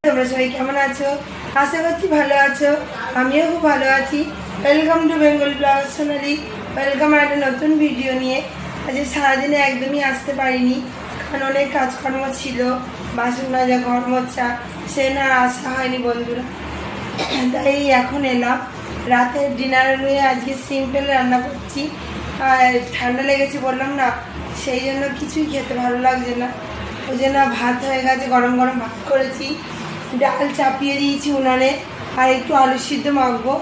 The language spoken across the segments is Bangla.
তোমরা সবাই কেমন আছো? আশা করছি ভালো আছো। আমিও খুব ভালো আছি। Welcome to Bengal blog Sonali. Welcome একটা নতুন ভিডিও নিয়ে। আজকে সারাদিনে একদমই আসতে পারিনি, কারণ অনেক কাজকর্ম ছিল, বাসন মাজা, ঘর মোছা, সে না আসা হয়নি বন্ধুরা। তাই এখন এলাম। রাতের ডিনারে আজকে সিম্পল রান্না করছি। আর ঠান্ডা লেগেছে বললাম না, সেই জন্য কিছুই খেতে ভালো লাগছে না। ওই জন্য ভাত হয়ে গেছে, গরম গরম ভাত করেছি, ডাল চাপিয়ে দিয়েছি উনানে, আর একটু আলু সিদ্ধ মাখবো,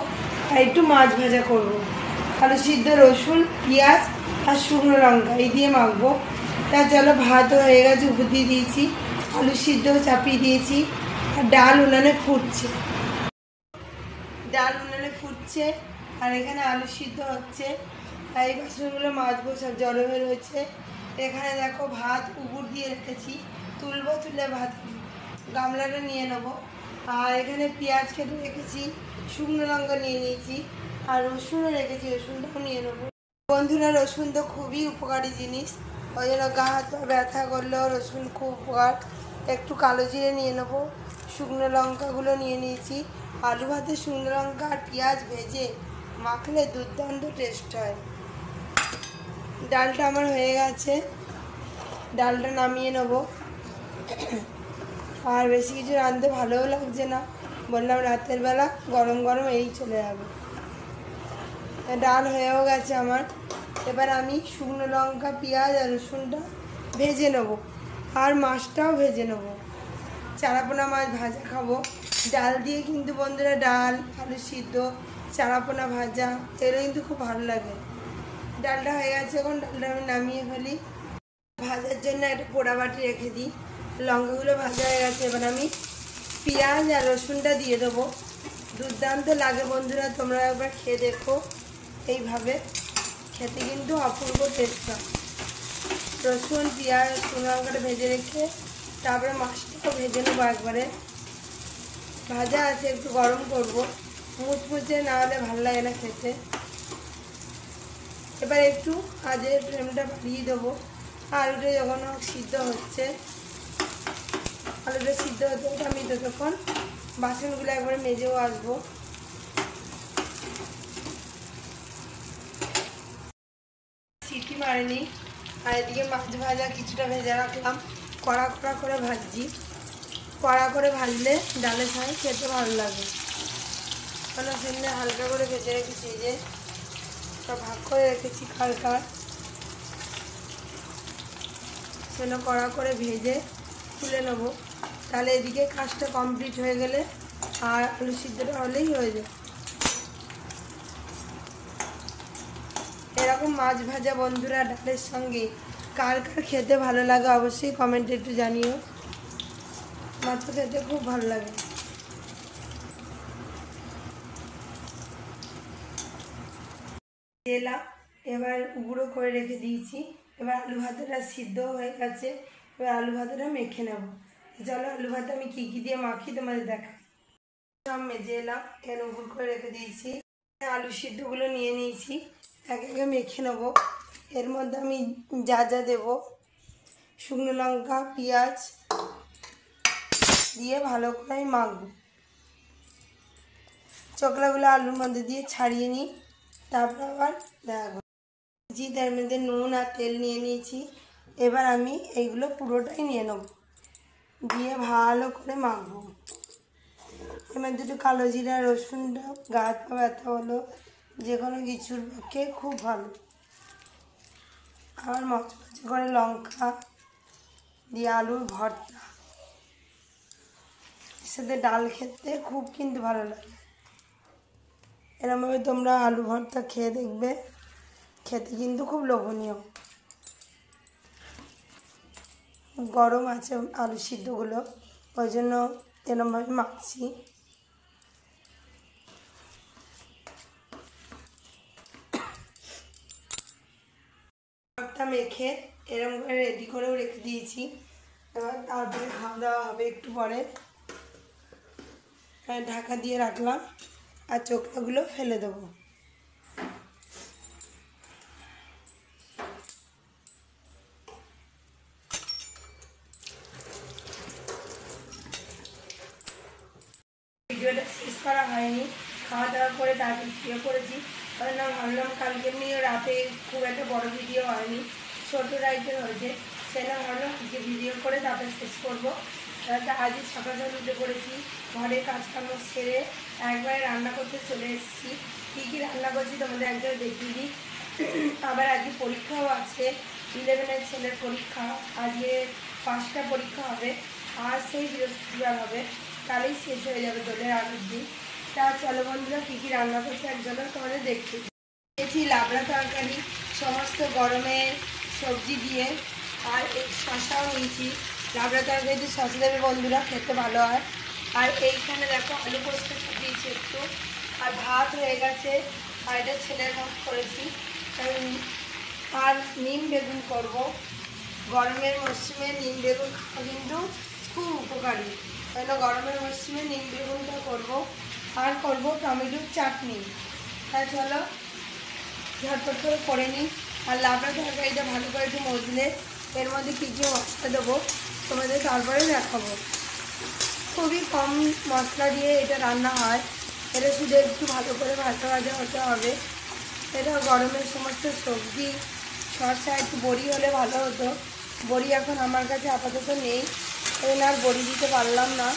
আর একটু মাছ ভাজা করবো। আলু সিদ্ধ, রসুন, পেঁয়াজ আর শুকনো লঙ্কা এই দিয়ে মাখবো। তা চলো, ভাতও হয়ে গেছে, উপর দিয়ে দিয়েছি, আলু সিদ্ধও চাপিয়ে দিয়েছি, আর ডাল উনানে ফুটছে। ডাল উনানে ফুটছে, আর এখানে আলু সিদ্ধ হচ্ছে। আর এই বাসনগুলো মাজবো, সব জড়ো হয়ে রয়েছে। এখানে দেখো ভাত উপর দিয়ে রেখেছি, তুলবো, তুলে ভাত গামলাটা নিয়ে নেবো। আর এখানে পেঁয়াজ কেটে রেখেছি, শুকনো লঙ্কা নিয়ে নিয়েছি, আর রসুনও রেখেছি, রসুনটাও নিয়ে নেবো। বন্ধুরা, রসুন তো খুবই উপকারী জিনিস, ওই জন্য গা হাত পা ব্যথা করলেও রসুন খুব উপকার। একটু কালো জিরে নিয়ে নেবো, শুকনো লঙ্কাগুলো নিয়ে নিয়েছি। আলু ভাতে শুকনো লঙ্কা আর পেঁয়াজ ভেজে মাখলে দুর্দান্ত টেস্ট হয়। ডালটা আমার হয়ে গেছে, ডালটা নামিয়ে নেবো। আর বেশি কিছু রাঁধতে ভালোও লাগছে না, বললাম রাতের বেলা গরম গরম এই চলে যাবে। ডাল হয়েও গেছে আমার। এবার আমি শুকনো লঙ্কা, পেঁয়াজ আর রসুনটা ভেজে নেবো, আর মাছটাও ভেজে নেবো। চারাপোনা মাছ ভাজা খাবো ডাল দিয়ে, কিন্তু বন্ধুরা ডাল, আলু সিদ্ধ, চারাপোনা ভাজা এগুলো কিন্তু খুব ভালো লাগে। ডালটা হয়ে গেছে, এখন ডালটা আমি নামিয়ে ফেলি। ভাজার জন্য একটা পোড়া বাটি রেখে দিই। লঙ্কাগুলো ভাজা হয়ে গেছে, এবার আমি পেঁয়াজ আর রসুনটা দিয়ে দেবো। দুর্দান্ত লাগে বন্ধুরা, তোমরা একবার খেয়ে দেখো। এইভাবে খেতে কিন্তু অপূর্ব টেস্ট হয়। রসুন, পেঁয়াজ, শুকনো লঙ্কাটা ভেজে রেখে তারপরে মাছটাও ভেজে নেবো একবারে। ভাজা আছে, একটু গরম করবো, মুচমুচে না হলে ভালো লাগে না খেতে। এবার একটু আজের ফ্লেমটা বাড়িয়ে দেবো। আলুটা যখন সিদ্ধ হচ্ছে, আলুটা সিদ্ধ হতে হতে আমি ততক্ষণ বাসনগুলো একবারে মেজেও আসবো। সিটি মারেনি। আর এদিকে মাছ ভাজা কিছুটা ভেজে রাখলাম, কড়া কড়া করে ভাজছি। কড়া করে ভাজলে ডালের সঙ্গে খেতে ভালো লাগে। কারণ সেমনি হালকা করে ভেজে রেখেছি, যে সব ভাগ করে রেখেছি হালকা, সেটা কড়া করে ভেজে তুলে নেবো। তাহলে এদিকে কাজটা কমপ্লিট হয়ে গেলে আর আলু সিদ্ধটা হলেই হয়ে যায়। এরকম মাছ ভাজা বন্ধুরা ডালের সঙ্গে কার কার খেতে ভালো লাগে অবশ্যই কমেন্টে একটু জানিও। মাছ খেতে খুব ভালো লাগে। তেলা এবার গুঁড়ো করে রেখে দিয়েছি। এবার আলু ভাতেটা সিদ্ধ হয়ে গেছে, এবার আলু ভাতেটা মেখে নেব। চলো আলু ভাতে আমি কী কী দিয়ে মাখি তোমাদের দেখাই। সব মেজে এলাম, এখানে গুঁড়ো করে রেখে দিয়েছি। আলু সিদ্ধগুলো নিয়ে নিয়েছি, একে একে মেখে নেবো। এর মধ্যে আমি যা যা দেবো, শুকনো লঙ্কা, পেঁয়াজ দিয়ে ভালো করে আমি মাখবো। চকলাগুলো আলুর মধ্যে দিয়ে ছাড়িয়ে নিই, তারপর আবার দেখো তার মধ্যে নুন আর তেল নিয়ে নিয়েছি। এবার আমি এইগুলো পুরোটাই নিয়ে নেব, দিয়ে ভালো করে মাখবো। এর মধ্যে একটু কালো জিরা, রসুনটা গা হাত পা ব্যথা হলো যে কোনো কিছুর পক্ষে খুব ভালো। আবার মচমচে করে লঙ্কা দিয়ে আলুর ভর্তা, সাথে ডাল খেতে খুব কিন্তু ভালো লাগে। এরমভাবে তোমরা আলু ভর্তা খেয়ে দেখবে, খেতে কিন্তু খুব লোভনীয়। গরম আছে আলু সিদ্ধগুলো, ওই জন্য এরমভাবে মাখছি। ভর্তা মেখে এরম করে রেডি করেও রেখে দিয়েছি। এবার তারপরে খাওয়া দাওয়া হবে একটু পরে। ঢাকা দিয়ে রাখলাম, আর চোখলাগুলো ফেলে দেবো। ভিডিওটা শেষ করা হয়নি, খাওয়া দাওয়া করে তারপর শুয়ে পড়েছি। কারণ ভাবলাম কালকে এমনি রাতে খুব একটা বড় ভিডিও হয়নি, ছোটো রাইটের হয়েছে, সেটা ভাবলাম যে ভিডিও করে তারপর শেষ করবো। আজই সকাল সকাল উঠে পড়েছি, ঘরের কাজকর্ম সেরে একবারে রান্না করতে চলে এসেছি। কী কী রান্না করছি তোমাদের একবার দেখিয়ে দিই। আবার আজকে পরীক্ষাও আছে, 11-এর ছেলের পরীক্ষা, আজকে 5টা পরীক্ষা হবে, আর সেই বৃহস্পতিবার হবে, কালই শেষ হয়ে যাবে দোলের আগের দিন। তা চলো বন্ধুরা কী কী রান্না করছে একজনের তোমাদের দেখতে দিয়েছি। লাবড়া তরকারি সমস্ত গরমের সবজি দিয়ে, আর এই শশাও নিয়েছি। লাবড়া তরকারিতে শশা দেবে বন্ধুরা, খেতে ভালো হয়। আর এইখানে দেখো আলু পোস্ত দিয়েছি একটু, আর ভাত হয়ে গেছে, আর এটা ছেলের ভাত করেছি। আর নিম বেগুন করব। গরমের মরশুমে নিম বেগুন খাওয়া কিন্তু খুব উপকারী, তাহলে গরমের মরশুমে নিম বেগুনটা করবো। আর করব টমেটোর চাটনি। তাই চলো ঝটপট করে করে নিই। আর লাবড়া তরকারিটা ভালো করে একটু মজলে এর মধ্যে কী কী মশলা দেবো তোমাদের তারপরে দেখাবো। খুবই কম মশলা দিয়ে এটা রান্না হয়, এটা শুধু একটু ভালো করে ভাজা ভাজা হতে হবে। এটা গরমের সমস্ত সবজি, শসা, একটু বড়ি হলে ভালো হতো, বড়ি এখন আমার কাছে আপাতত নেই, এই আর বড়ি দিতে পারলাম না।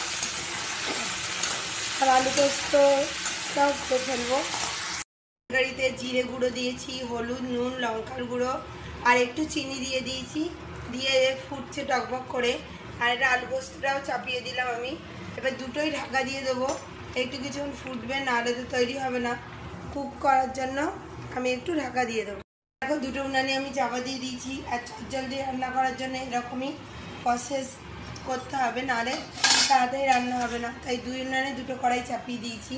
আর আলু পোস্তটাও করে ফেলবো। তরকারিতে জিরে গুঁড়ো দিয়েছি, হলুদ, নুন, লঙ্কার গুঁড়ো আর একটু চিনি দিয়ে দিয়েছি, দিয়ে ফুটছে টকবক করে। আর এটা আলু পোস্তটাও চাপিয়ে দিলাম আমি। এবার দুটোই ঢাকা দিয়ে দেবো, একটু কিছুক্ষণ ফুটবে, নাহলে তো তৈরি হবে না। কুক করার জন্য আমি একটু ঢাকা দিয়ে দেবো। দেখো দুটো উনানে আমি চাপা দিয়ে দিয়েছি। আর জলদি রান্না করার জন্য এরকমই প্রসেস করতে হবে, নাহলে তাড়াতাড়ি রান্না হবে না। তাই দুই উনানে দুটো কড়াই চাপিয়ে দিয়েছি।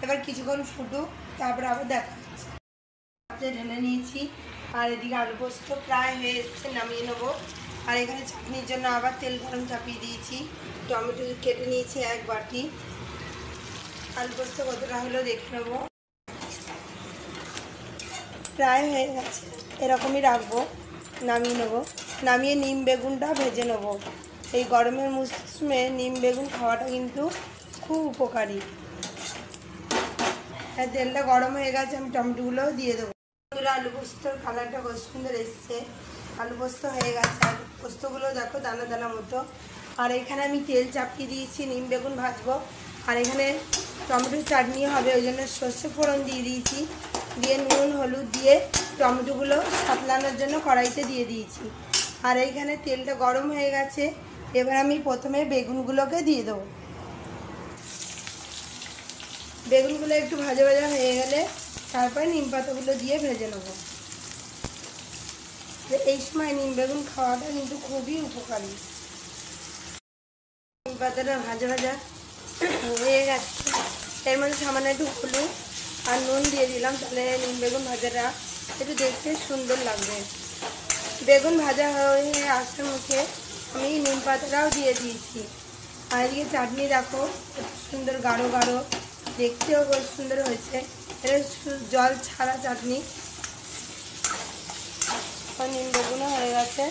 এবার কিছুক্ষণ ফুটুক, তারপরে আবার দেখা হচ্ছে। ঢেলে নিয়েছি, আর এদিকে আলু পোস্ত প্রায় হয়ে এসছে, নামিয়ে নেবো। আর এখানে চাটনির জন্য আবার তেল গরম চাপিয়ে দিয়েছি। টমেটো কেটে নিয়েছি 1 বাটি। আলু পোস্ত কতটা হলো দেখে নেবো, প্রায় হয়ে গেছে, এরকমই রাখবো, নামিয়ে নেবো। নামিয়ে নিম বেগুনটা ভেজে নেবো। এই গরমের মৌসুমে নিম বেগুন খাওয়াটা কিন্তু খুব উপকারী। তেলটা গরম হয়ে গেছে, আমি টমেটোগুলোও দিয়ে দেবো। আলু পোস্তর কালারটা খুব সুন্দর এসছে, আলু পোস্ত হয়ে গেছে। আলু পোস্তগুলো দেখো দানা দানা মতো। আর এখানে আমি তেল চাপিয়ে দিয়েছি, নিম বেগুন ভাজবো। আর এখানে টমেটোর চাটনি হবে, ওই জন্য সর্ষে ফোড়ন দিয়ে দিয়েছি, দিয়ে নুন হলুদ দিয়ে টমেটোগুলো সাতলানোর জন্য কড়াইতে দিয়ে দিয়েছি। আর এইখানে তেলটা গরম হয়ে গেছে, এবার আমি প্রথমে বেগুনগুলোকে দিয়ে দেবো। বেগুনগুলো একটু ভাজা ভাজা হয়ে গেলে তারপরে নিম পাতাগুলো দিয়ে ভেজে নেব। এই সময় নিম বেগুন খাওয়াটা কিন্তু খুবই উপকারী। নিম পাতাটা ভাজা ভাজা হয়ে গেছে, এর মধ্যে সামান্য একটু হলুদ আর নুন দিয়ে দিলাম, তাহলে নিম বেগুন ভাজাটা একটু দেখতে সুন্দর লাগবে। বেগুন ভাজা হয়ে আসার মুখে আমি নিম পাতাটাও দিয়ে দিয়েছি। আর এদিকে চাটনি দেখো সুন্দর গাঢ় গাঢ়, দেখতেও খুব সুন্দর হয়েছে। এটা জল ছাড়া চাটনি। নিম বেগুনও হয়ে গেছে,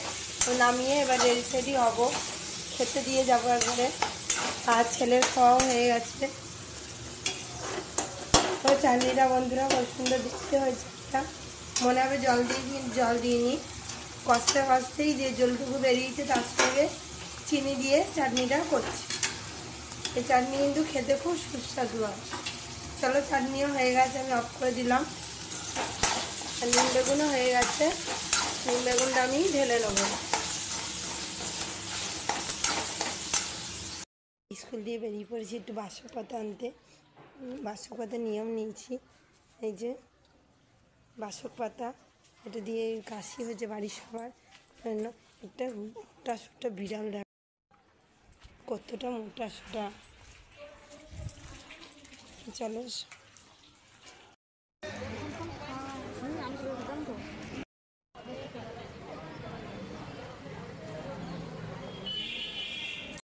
নামিয়ে এবার রেডি সেডি হবো, খেতে দিয়ে যাবো একবারে। আর ছেলের খাওয়াও হয়ে গেছে। তো চাটনিটা বন্ধুরা খুব সুন্দর দেখতে হয়েছে, একটা মনে হবে জল দিইনি, কষতে কষতেই যে জলটুকু বেরিয়েছে তার সঙ্গে চিনি দিয়ে চাটনিটা করছি। এই চাটনি কিন্তু খেতে খুব সুস্বাদু হয়। চলো চাটনিও হয়ে গেছে, আমি অফ করে দিলাম। আর নিম বেগুনও হয়ে গেছে, নিম বেগুনটা আমি ঢেলে নেবো। স্কুল দিয়ে বেরিয়ে পড়েছি একটু বাসক পাতা আনতে। বাসক পাতা নিয়ম নিয়েছি, এই যে বাসক পাতা, এটা দিয়ে কাশি হয়েছে বাড়ির সবার। একটা মোটা সোটা বিড়াল, দেখ কতটা মোটা সোটা। চলো